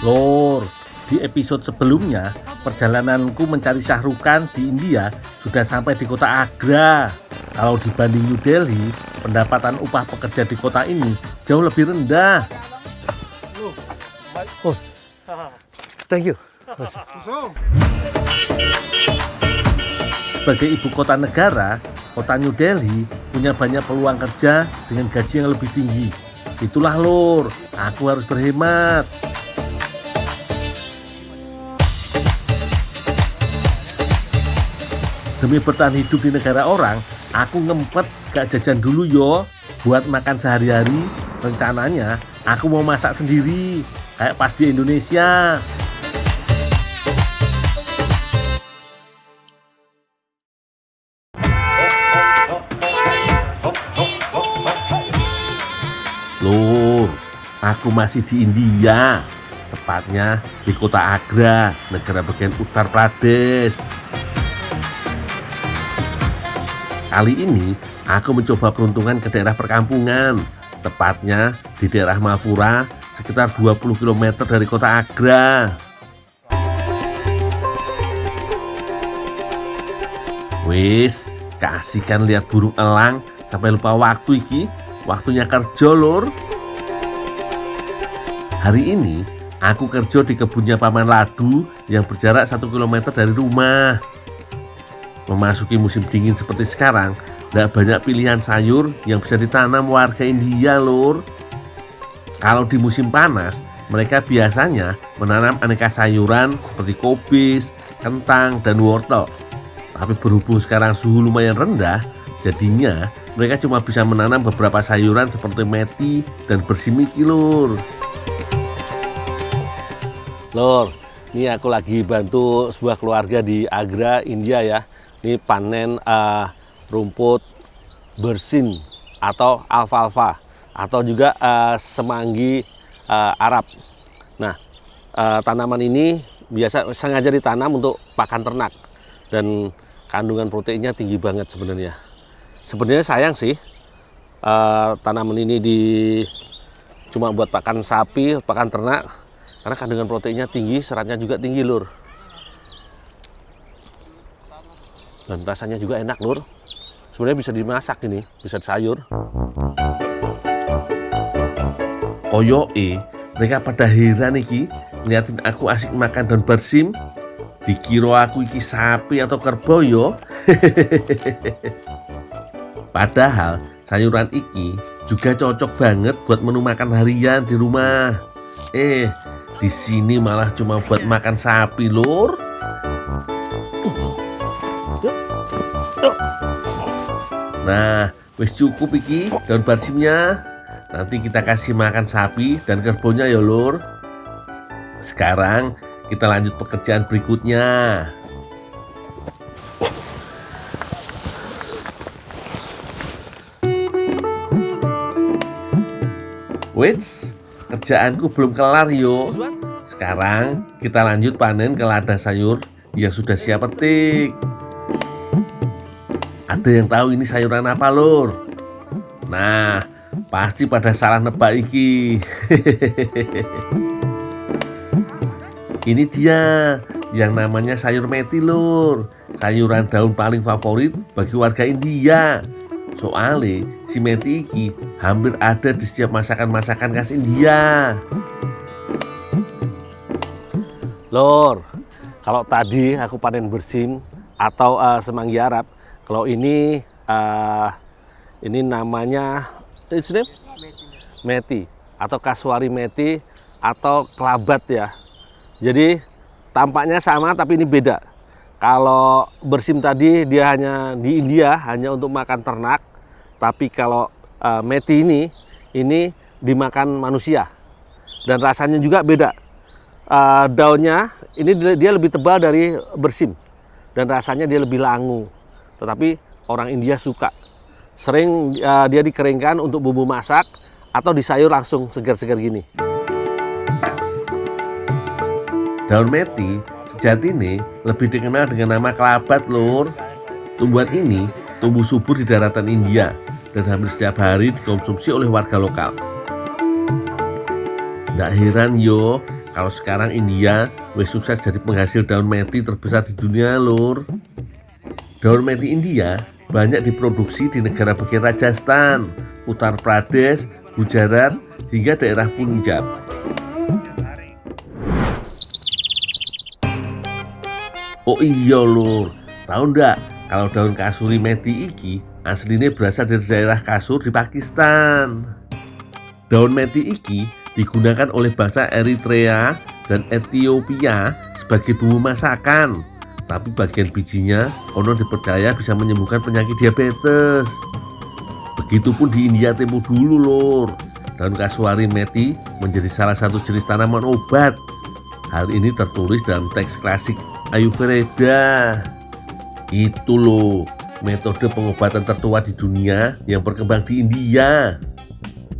Lor, di episode sebelumnya, perjalananku mencari Shah Rukh Khan di India sudah sampai di kota Agra. Kalau dibanding New Delhi, pendapatan upah pekerja di kota ini jauh lebih rendah. Oh, thank you. Sebagai ibu kota negara, kota New Delhi punya banyak peluang kerja dengan gaji yang lebih tinggi. Itulah Lor, aku harus berhemat. Demi bertahan hidup di negara orang, aku ngempet gak jajan dulu yo. Buat makan sehari-hari, rencananya aku mau masak sendiri, kayak pas di Indonesia. Loh, aku masih di India, tepatnya di kota Agra, negara bagian Uttar Pradesh. Kali ini, aku mencoba peruntungan ke daerah perkampungan, tepatnya di daerah Mapura, sekitar 20 km dari kota Agra. Wis, kasihkan lihat burung elang sampai lupa waktu iki, waktunya kerja Lur. Hari ini, aku kerja di kebunnya Paman Ladu yang berjarak 1 km dari rumah. Memasuki musim dingin seperti sekarang, tidak banyak pilihan sayur yang bisa ditanam warga India, Lur. Kalau di musim panas, mereka biasanya menanam aneka sayuran seperti kobis, kentang, dan wortel. Tapi berhubung sekarang suhu lumayan rendah, jadinya mereka cuma bisa menanam beberapa sayuran seperti meti dan bersimiki, Lur. Lur, ini aku lagi bantu sebuah keluarga di Agra, India ya. Ini panen rumput bersin atau alfalfa atau juga semanggi Arab. Nah, tanaman ini biasa sengaja ditanam untuk pakan ternak dan kandungan proteinnya tinggi banget sebenarnya. Sebenarnya sayang sih tanaman ini cuma buat pakan sapi, pakan ternak, karena kandungan proteinnya tinggi, seratnya juga tinggi, Lur. Dan rasanya juga enak, Lur. Sebenarnya bisa dimasak ini, bisa sayur. Koyoke, mereka pada heran iki ngeliatin aku asik makan daun bersim. Dikira aku iki sapi atau kerbau yo. Padahal sayuran iki juga cocok banget buat menu makan harian di rumah. Di sini malah cuma buat makan sapi, Lur. Nah, wis cukup iki daun barsimnya. Nanti kita kasih makan sapi dan kerbaunya ya, Lur. Sekarang kita lanjut pekerjaan berikutnya. Wits, kerjaanku belum kelar yo. Sekarang kita lanjut panen ke ladang sayur yang sudah siap petik. Ada yang tahu ini sayuran apa, Lur? Nah, pasti pada salah nebak iki. Ini dia yang namanya sayur meti, Lur. Sayuran daun paling favorit bagi warga India. Soalnya si meti iki hampir ada di setiap masakan-masakan khas India. Lur, kalau tadi aku panen bersim atau semanggi Arab, kalau ini namanya meti atau kaswari meti atau kelabat ya. Jadi tampaknya sama tapi ini beda. Kalau bersim tadi dia hanya di India hanya untuk makan ternak, tapi kalau meti ini dimakan manusia dan rasanya juga beda. Daunnya ini dia lebih tebal dari bersim dan rasanya dia lebih langu. Tetapi orang India suka. Sering dia dikeringkan untuk bumbu masak atau disayur langsung segar-segar gini. Daun meti sejatinya lebih dikenal dengan nama kelabat, Lur. Tumbuhan ini tumbuh subur di daratan India dan hampir setiap hari dikonsumsi oleh warga lokal. Nggak heran yo kalau sekarang India wis sukses jadi penghasil daun meti terbesar di dunia, Lur. Daun meti India banyak diproduksi di negara bagian Rajasthan, Uttar Pradesh, Gujarat, hingga daerah Punjab. Oh iya, Lur, tahu ndak kalau daun kasuri meti iki aslinya berasal dari daerah Kasur di Pakistan. Daun meti iki digunakan oleh bangsa Eritrea dan Ethiopia sebagai bumbu masakan. Tapi bagian bijinya konon dipercaya bisa menyembuhkan penyakit diabetes. Begitupun di India tempo dulu, Lur. Daun kasuari meti menjadi salah satu jenis tanaman obat. Hal ini tertulis dalam teks klasik Ayurveda. Itu loh, metode pengobatan tertua di dunia yang berkembang di India.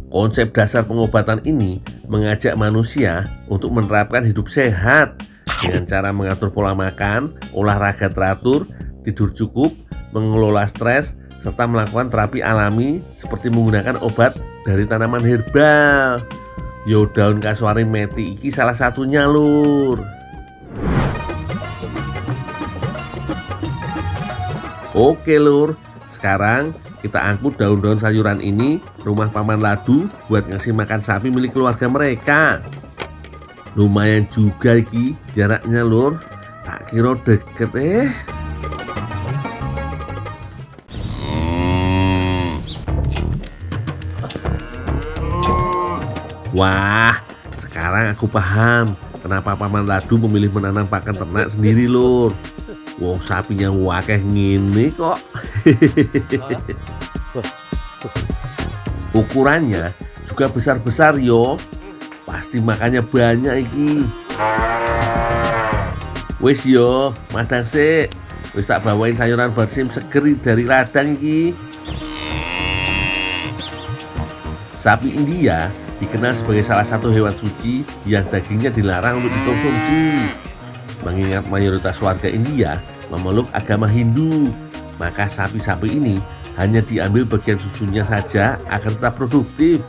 Konsep dasar pengobatan ini mengajak manusia untuk menerapkan hidup sehat dengan cara mengatur pola makan, olahraga teratur, tidur cukup, mengelola stres, serta melakukan terapi alami seperti menggunakan obat dari tanaman herbal. Yo, daun kasuari meti iki salah satunya, Lur. Oke, Lur, sekarang kita angkut daun-daun sayuran ini ke rumah Paman Ladu buat ngasih makan sapi milik keluarga mereka. Lumayan juga iki jaraknya, Lur. Tak kira deket. Wah, sekarang aku paham kenapa Paman Ladu memilih menanam pakan ternak sendiri, Lur. Wong sapinya wakeh ngene kok. Ukurannya juga besar-besar yo. Pasti makannya banyak iki. Wis yo, madang sik. Wis tak bawain sayuran bersim seger dari ladang iki. Sapi India dikenal sebagai salah satu hewan suci yang dagingnya dilarang untuk dikonsumsi. Mengingat mayoritas warga India memeluk agama Hindu, maka sapi-sapi ini hanya diambil bagian susunya saja agar tetap produktif.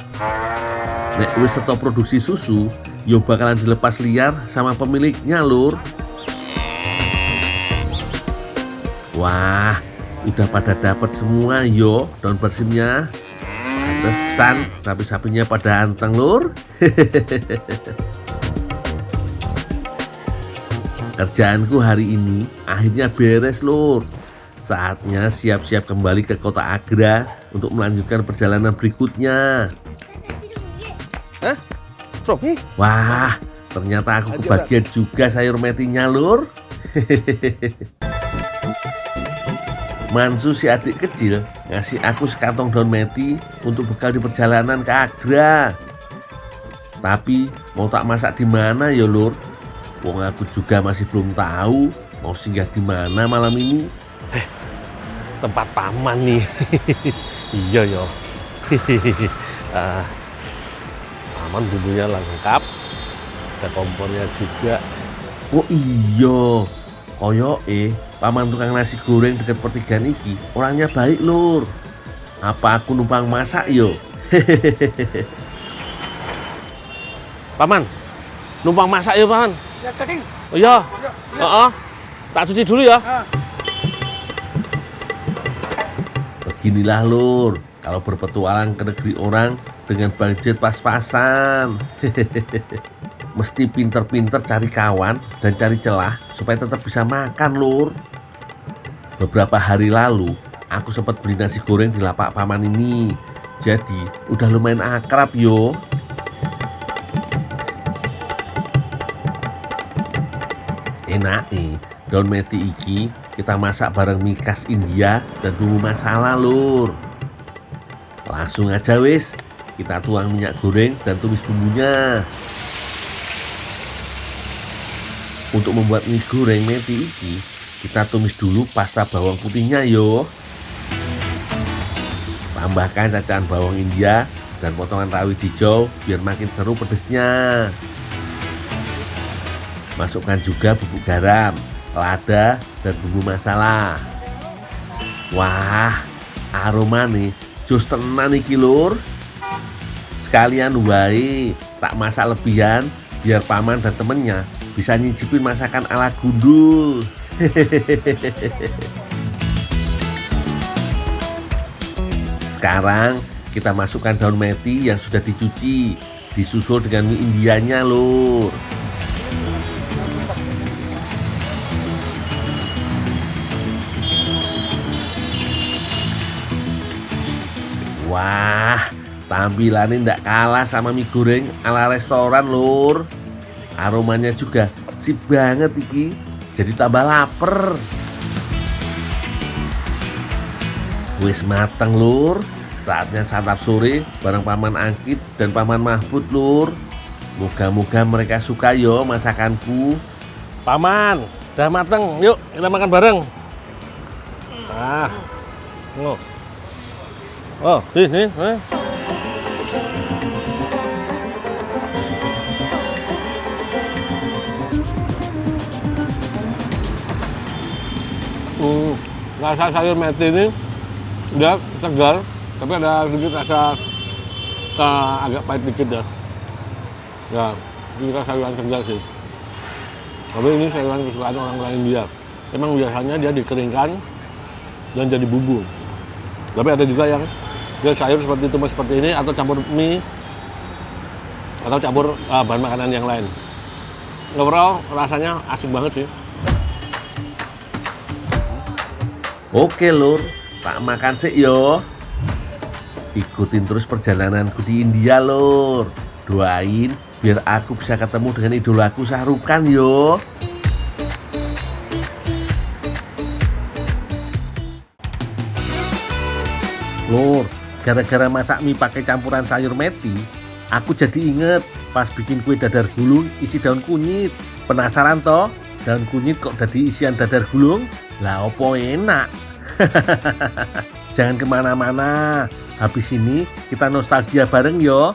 Nek wis stop produksi susu, yo bakalan dilepas liar sama pemiliknya, Lur. Wah, udah pada dapat semua yo daun bersimnya. Pantesan sapi-sapinya pada anteng, Lur. Kerjaanku hari ini akhirnya beres, Lur. Saatnya siap-siap kembali ke kota Agra untuk melanjutkan perjalanan berikutnya. Wah, ternyata aku kebagian juga sayur metinya, Lur. Mansu si adik kecil ngasih aku sekantong daun meti untuk bekal di perjalanan ke Agra. Tapi mau tak masak di mana ya, Lur? Wong aku juga masih belum tahu mau singgah di mana malam ini. Tempat paman nih. Iya yo. Paman bumbunya lengkap, ada kompornya juga. Oh iya, koyoke paman tukang nasi goreng dekat pertigaan iki orangnya baik, Lur. Apa aku numpang masak yo? Paman, numpang masak ya, Paman. Ya, tadi. Oh iya. Heeh. Tak cuci dulu ya. Beginilah, Lur, kalau berpetualang ke negeri orang dengan budget pas-pasan. Mesti pinter-pinter cari kawan dan cari celah supaya tetap bisa makan, Lur. Beberapa hari lalu aku sempat beli nasi goreng di lapak paman ini. Jadi udah lumayan akrab yo. Enak nih, daun meti iki kita masak bareng mie khas India dan bumbu masala, Lur. Langsung aja wis, kita tuang minyak goreng dan tumis bumbunya. Untuk membuat mie goreng meti iki, kita tumis dulu pasta bawang putihnya yo. Tambahkan cacahan bawang India dan potongan rawit hijau biar makin seru pedesnya. Masukkan juga bubuk garam, lada, dan bumbu masala. Wah, aroma nih jos tenan iki, Lur. Sekalian wae tak masak lebihan biar paman dan temennya bisa nyicipin masakan ala gundul. Sekarang kita masukkan daun meti yang sudah dicuci, disusul dengan mie Indianya, Lur. Wah, tampilannya tidak kalah sama mie goreng ala restoran, Lur. Aromanya juga sip banget iki, jadi tambah lapar. Wis mateng, Lur. Saatnya santap sore bareng Paman Angkit dan Paman Mahfud, Lur. Moga-moga mereka suka yo masakanku. Paman, udah mateng. Yuk, kita makan bareng. Ah. Oh. Oh, sini. Rasa sayur meti ini udah segar, tapi ada sedikit rasa agak pahit dikit ya. Ya, ini kan sayuran segar sih. Tapi ini sayuran kesukaan orang India. Memang biasanya dia dikeringkan dan jadi bumbu. Tapi ada juga yang dia sayur seperti tumis seperti ini atau campur mie atau campur bahan makanan yang lain. Overall rasanya asik banget sih. Oke, Lur, tak makan sih yo. Ikutin terus perjalananku di India, Lur. Doain biar aku bisa ketemu dengan idolaku Shah Rukh Khan yo. Lur, gara-gara masak mie pakai campuran sayur meti, aku jadi inget pas bikin kue dadar gulung isi daun kunyit. Penasaran toh? Daun kunyit kok jadi isian dadar gulung? Lah opo enak. Jangan kemana-mana. Habis ini kita nostalgia bareng yo.